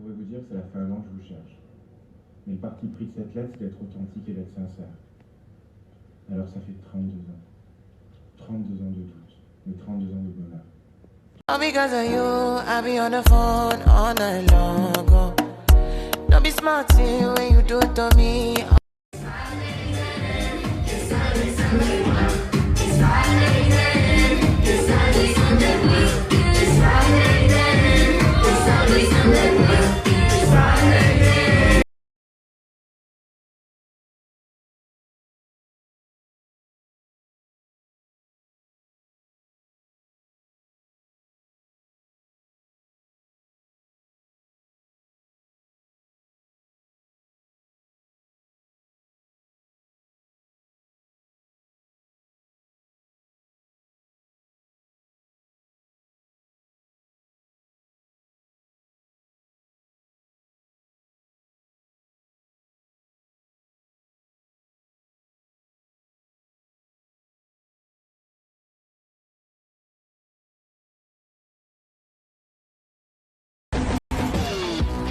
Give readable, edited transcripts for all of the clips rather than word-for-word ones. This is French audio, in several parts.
pourrais vous dire que ça fait 1 an que je vous cherche. Mais le parti pris de cette lettre, c'est d'être authentique et d'être sincère. Alors ça fait 32 ans. 32 ans de doute, mais 32 ans de bonheur. All because of you, I be on the phone all night long. Oh. Don't be smart when you do it to me.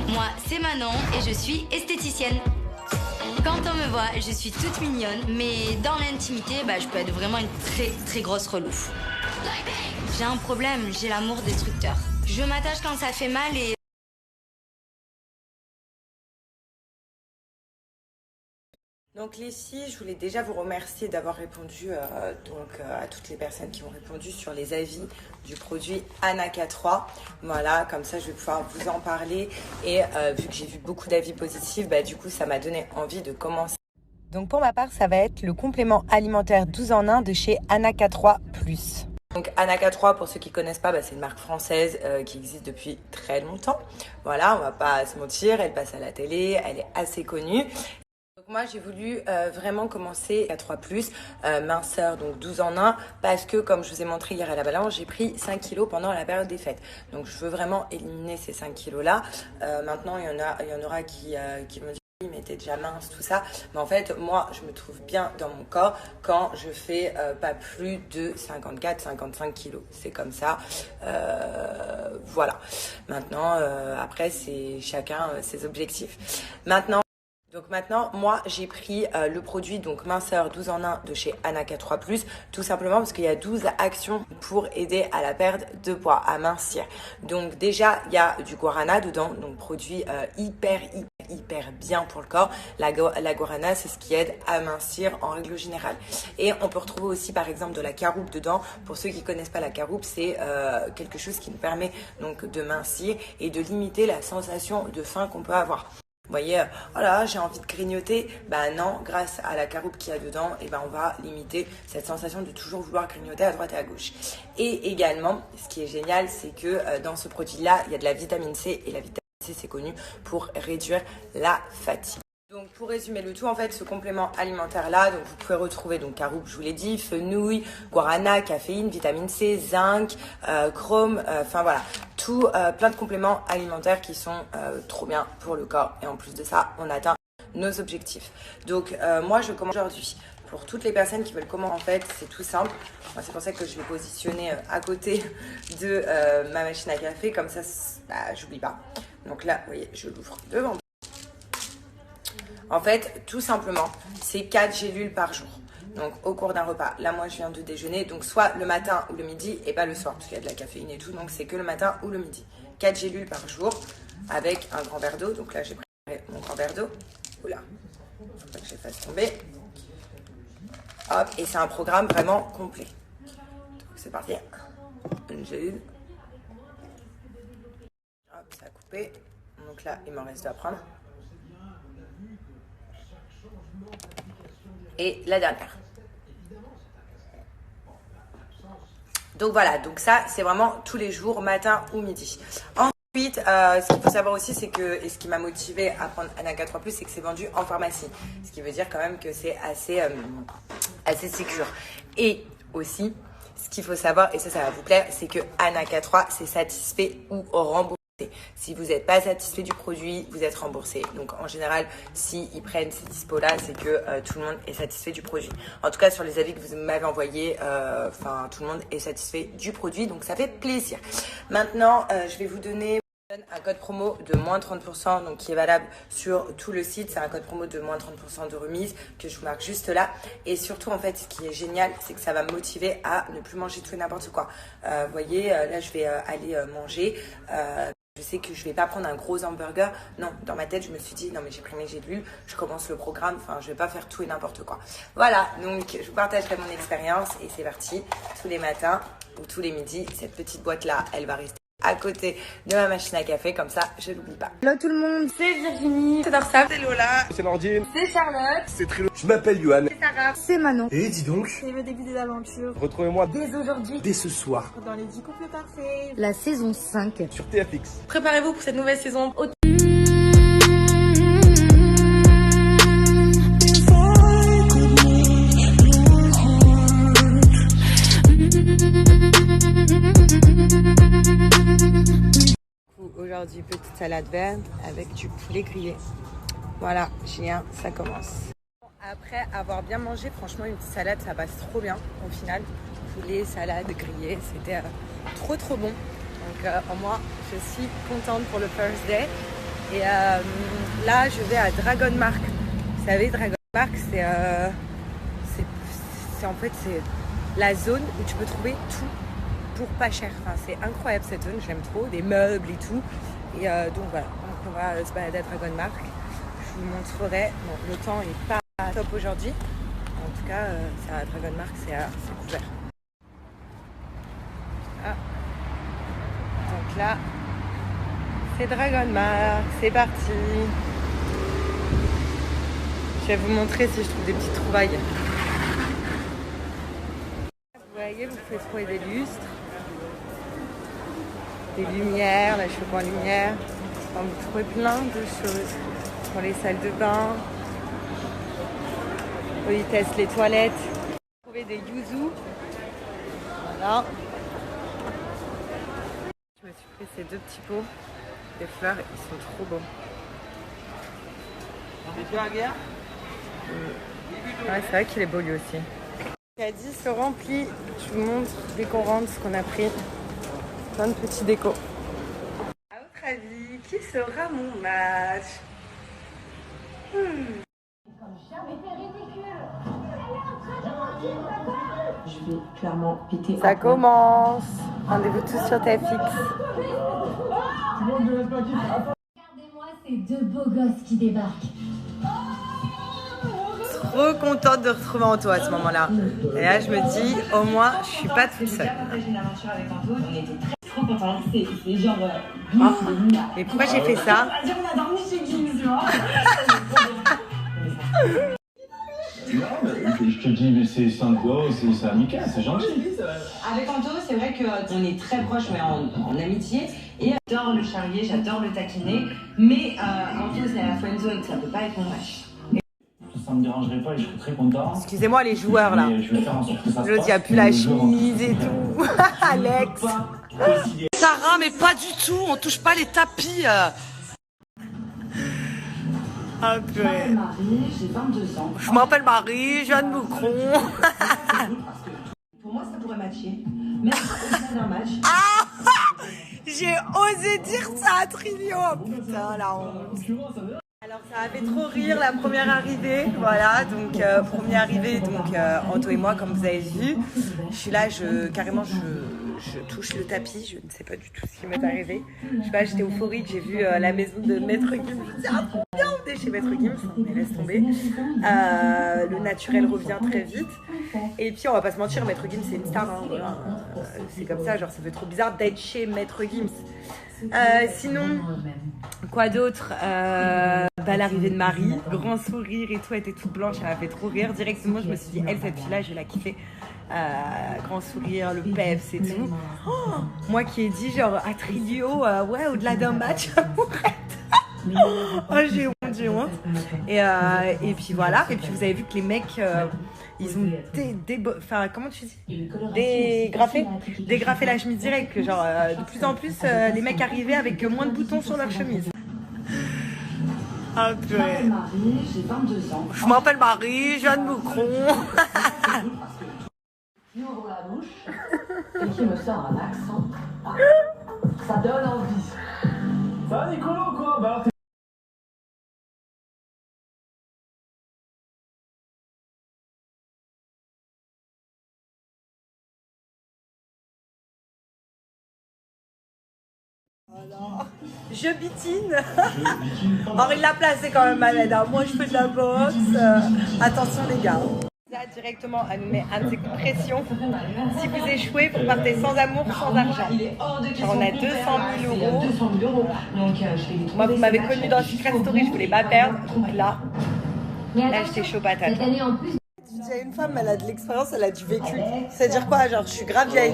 Moi, c'est Manon et je suis esthéticienne. Quand on me voit, je suis toute mignonne, mais dans l'intimité, je peux être vraiment une très grosse relou. J'ai un problème, j'ai l'amour destructeur. Je m'attache quand ça fait mal et... Donc les filles, je voulais déjà vous remercier d'avoir répondu à toutes les personnes qui ont répondu sur les avis du produit Anaka 3. Voilà, comme ça je vais pouvoir vous en parler et vu que j'ai vu beaucoup d'avis positifs, du coup ça m'a donné envie de commencer. Donc pour ma part, ça va être le complément alimentaire 12 en 1 de chez Anaka 3 Plus. Donc Anaka 3, pour ceux qui connaissent pas, c'est une marque française qui existe depuis très longtemps. Voilà, on va pas se mentir, elle passe à la télé, elle est assez connue. Donc moi j'ai voulu vraiment commencer à 3 minceur, donc 12 en 1, parce que comme je vous ai montré hier à la balance, j'ai pris 5 kilos pendant la période des fêtes. Donc je veux vraiment éliminer ces 5 kilos là. Maintenant il y en aura qui me disent oui, mais t'es déjà mince, tout ça. Mais en fait moi je me trouve bien dans mon corps quand je fais pas plus de 54-55 kilos. C'est comme ça. Voilà. Maintenant après c'est chacun ses objectifs. Maintenant, moi, j'ai pris le produit donc minceur 12 en 1 de chez Anaka 3 Plus, tout simplement parce qu'il y a 12 actions pour aider à la perte de poids, à mincir. Donc déjà, il y a du guarana dedans, donc produit hyper bien pour le corps. La guarana, c'est ce qui aide à mincir en règle générale. Et on peut retrouver aussi par exemple de la caroupe dedans. Pour ceux qui connaissent pas la caroupe, c'est quelque chose qui nous permet donc de mincir et de limiter la sensation de faim qu'on peut avoir. Vous voyez, voilà, j'ai envie de grignoter. Non, grâce à la caroupe qu'il y a dedans, on va limiter cette sensation de toujours vouloir grignoter à droite et à gauche. Et également, ce qui est génial, c'est que dans ce produit-là, il y a de la vitamine C. Et la vitamine C, c'est connu pour réduire la fatigue. Donc pour résumer le tout, en fait, ce complément alimentaire là, donc vous pouvez retrouver donc caroupe, je vous l'ai dit, fenouil, guarana, caféine, vitamine C, zinc, chrome, enfin voilà, tout plein de compléments alimentaires qui sont trop bien pour le corps. Et en plus de ça, on atteint nos objectifs. Donc moi je commence aujourd'hui. Pour toutes les personnes qui veulent comment, en fait, c'est tout simple. Moi, c'est pour ça que je l'ai positionné à côté de ma machine à café, comme ça, j'oublie pas. Donc là, vous voyez, je l'ouvre devant. En fait, tout simplement, c'est 4 gélules par jour. Donc, au cours d'un repas. Là, moi, je viens de déjeuner. Donc, soit le matin ou le midi et pas le soir, parce qu'il y a de la caféine et tout. Donc, c'est que le matin ou le midi. 4 gélules par jour avec un grand verre d'eau. Donc là, j'ai préparé mon grand verre d'eau. Oula, faut pas que je fasse tomber. Hop, et c'est un programme vraiment complet. Donc, c'est parti. Une gélule. Hop, ça a coupé. Donc là, il m'en reste deux à prendre. Et la dernière. Donc voilà, donc ça c'est vraiment tous les jours, matin ou midi. Ensuite, ce qu'il faut savoir aussi, c'est que, et ce qui m'a motivé à prendre Anaka 3 Plus, c'est que c'est vendu en pharmacie. Ce qui veut dire quand même que c'est assez sécure. Et aussi, ce qu'il faut savoir, et ça va vous plaire, c'est que Anaka 3, c'est satisfait ou remboursé. Si vous n'êtes pas satisfait du produit, vous êtes remboursé. Donc en général, s'ils prennent ces dispos-là, c'est que tout le monde est satisfait du produit. En tout cas, sur les avis que vous m'avez envoyés, tout le monde est satisfait du produit. Donc ça fait plaisir. Maintenant, je vais vous donner Un code promo de moins 30%, donc qui est valable sur tout le site. C'est un code promo de moins 30% de remise que je vous marque juste là. Et surtout, en fait, ce qui est génial, c'est que ça va me motiver à ne plus manger tout et n'importe quoi. Vous voyez, là, je vais aller manger. Je sais que je vais pas prendre un gros hamburger. Non, dans ma tête, je me suis dit, non mais j'ai pris mes gélules, je commence le programme, enfin, je vais pas faire tout et n'importe quoi. Voilà, donc je vous partagerai mon expérience et c'est parti. Tous les matins ou tous les midis, cette petite boîte-là, elle va rester à côté de ma machine à café, comme ça je l'oublie pas. Hello tout le monde, c'est Virginie, c'est Dorsaf, c'est Lola, c'est Nordine, c'est Charlotte, c'est Trilo, je m'appelle Yohan, c'est Sarah, c'est Manon. Et dis donc, C'est le début des aventures. Retrouvez-moi Dès aujourd'hui, dès ce soir dans les 10 couples parfaits. La saison 5. sur TFX. Préparez-vous pour cette nouvelle saison. Aujourd'hui, petite salade verte avec du poulet grillé. Voilà, Julien, ça commence. Après avoir bien mangé, franchement, une petite salade, ça passe trop bien au final. Poulet, salade, grillé, c'était trop bon. Donc, moi, je suis contente pour le first day. Et là, je vais à Dragon Mark. Vous savez, Dragon Mark, c'est en fait, c'est la zone où tu peux trouver tout pour pas cher. Enfin, c'est incroyable cette zone, j'aime trop, des meubles et tout. Et donc voilà, donc on va se balader à Dragon Mark. Je vous montrerai. Bon, le temps est pas top aujourd'hui. En tout cas, c'est à Dragon Mark, c'est couvert. Ah. Donc là, c'est Dragon Mark, c'est parti. Je vais vous montrer si je trouve des petites trouvailles. Vous voyez, vous pouvez trouver des lustres, des lumières, là je suis en lumière. Enfin, vous trouvez plein de choses pour les salles de bain. Ils testent les toilettes. Vous trouvez des yuzu. Voilà. Je me suis pris ces deux petits pots. Les fleurs, ils sont trop beaux. Ouais, c'est vrai qu'il est beau lui aussi. Le caddie se remplit. Je vous montre dès qu'on rentre ce qu'on a pris. Plein de petits décos. À votre avis, qui sera mon match? Je vais clairement péter. Ça commence. Rendez-vous tous sur TFX. Regardez-moi ces deux beaux gosses qui débarquent. Trop contente de retrouver Anto à ce moment-là. Et là, je me dis, au moins, je suis pas toute seule. On était trop contents. C'est genre. Mais pourquoi j'ai fait ça? On a dormi chez Gims, tu vois. Non, mais je te dis, mais c'est sympa, c'est amical, c'est gentil. Avec Anto, c'est vrai qu'on est très proches, mais en amitié. Et j'adore le charrier, j'adore le taquiner. Mais Anto, c'est la friendzone, ça peut pas être mon match. Ça me dérangerait pas et je serais très content. Excusez-moi les joueurs là. Mais je vais faire en sorte que ça se L'autre, il n'y a passe. plus la chemise et tout. Alex. Sarah, mais pas du tout, on touche pas les tapis. Ah, purée. Marie, j'ai 22 ans. Je m'appelle Marie, Jeanne Boucron. Pour moi, ça pourrait matcher. Même au-delà d'un match. J'ai osé dire ça à Trilio. Putain, la honte. Alors ça a fait trop rire la première arrivée, voilà, donc première arrivée, donc Anto et moi comme vous avez vu, je suis là, carrément je touche le tapis, je ne sais pas du tout ce qui m'est arrivé, je sais pas, j'étais euphorique, j'ai vu la maison de Maître Gims, je me suis dit ah trop bien, on est chez Maître Gims, mais laisse tomber, le naturel revient très vite, et puis on va pas se mentir, Maître Gims c'est une star, hein, voilà. C'est comme ça, genre ça fait trop bizarre d'être chez Maître Gims. Sinon, quoi d'autre, l'arrivée de Marie, grand sourire et tout, elle était toute blanche, elle m'a fait trop rire. Directement, je me suis dit, elle, cette fille-là, je vais la kiffer. Grand sourire, le peps et tout. Oh, moi qui ai dit, genre, à Trilio, ouais, au-delà d'un match, oh, j'ai honte. Et puis voilà, et puis vous avez vu que les mecs, ils ont enfin, comment tu dis, dégrafé la chemise direct, que genre de plus en plus les mecs arrivaient avec moins de boutons sur leur chemise. Ah purée. Marie, j'ai 22 ans. Je m'appelle Marie, Jeanne Boucron. Qui ouvre la bouche et qui me sort un accent. Ça donne envie. bah Voilà. Je bitine. Alors il l'a placé quand même Ahmed. Moi je fais de la boxe. Attention les gars. Là directement elle nous met un de ses coups de pression. Si vous échouez, vous partez sans amour, sans argent. Alors, on a 200 000 euros. Moi vous m'avez connu dans Secret Story, je voulais pas perdre. Donc là j'étais chaud patate. Je dis à une femme, elle a de l'expérience, elle a du vécu. C'est-à-dire quoi? Genre je suis grave vieille.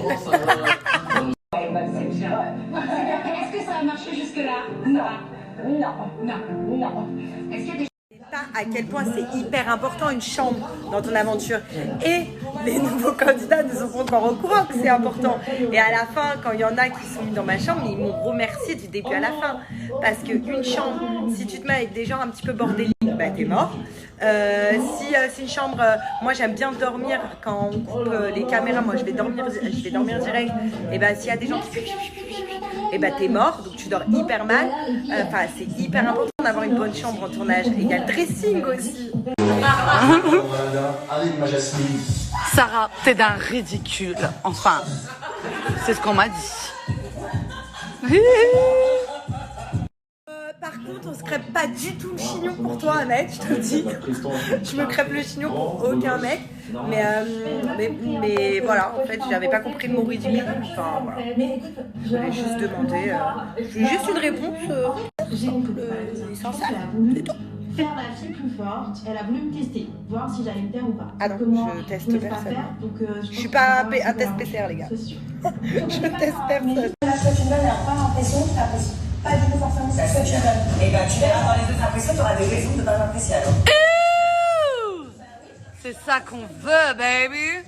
Est-ce que ça a marché jusque-là? Non. Est-ce qu'il y a des... À quel point c'est hyper important une chambre dans ton aventure. Et les nouveaux candidats ne sont pas encore au courant que c'est important. Et à la fin, quand il y en a qui sont mis dans ma chambre, ils m'ont remercié du début à la fin. Parce qu'une chambre, si tu te mets avec des gens un petit peu bordéliques, bah t'es mort. Si c'est une chambre, moi j'aime bien dormir quand on coupe les caméras, moi je vais dormir direct. Et bah s'il y a des gens qui et bah t'es mort, donc tu dors hyper mal. Enfin c'est hyper important d'avoir une bonne chambre en tournage. Et il y a le dressing aussi. Sarah, t'es d'un ridicule. Enfin, c'est ce qu'on m'a dit. Par contre, on se crêpe pas du tout le chignon pour toi, Ahmed, je te le dis. Je me crêpe le chignon pour aucun mec. Mais voilà, en fait, j'avais pas compris le mot ridicule. Enfin, voilà. Je voulais juste demander. J'ai juste une réponse simple et sincère. C'est tout. Faire la fille plus forte, elle a voulu me tester, voir si j'allais me taire ou pas. Ah non, je teste personne. Je suis pas un test PCR, les gars. Je teste personne. La fois tu me donnes, elle n'a pas l'impression que t'apprécies. Pas du tout forcément ça. Ça tu donnes. Et ben tu verras dans les autres impressions, tu auras des raisons de ne pas m'apprécier alors. C'est ça qu'on veut, baby.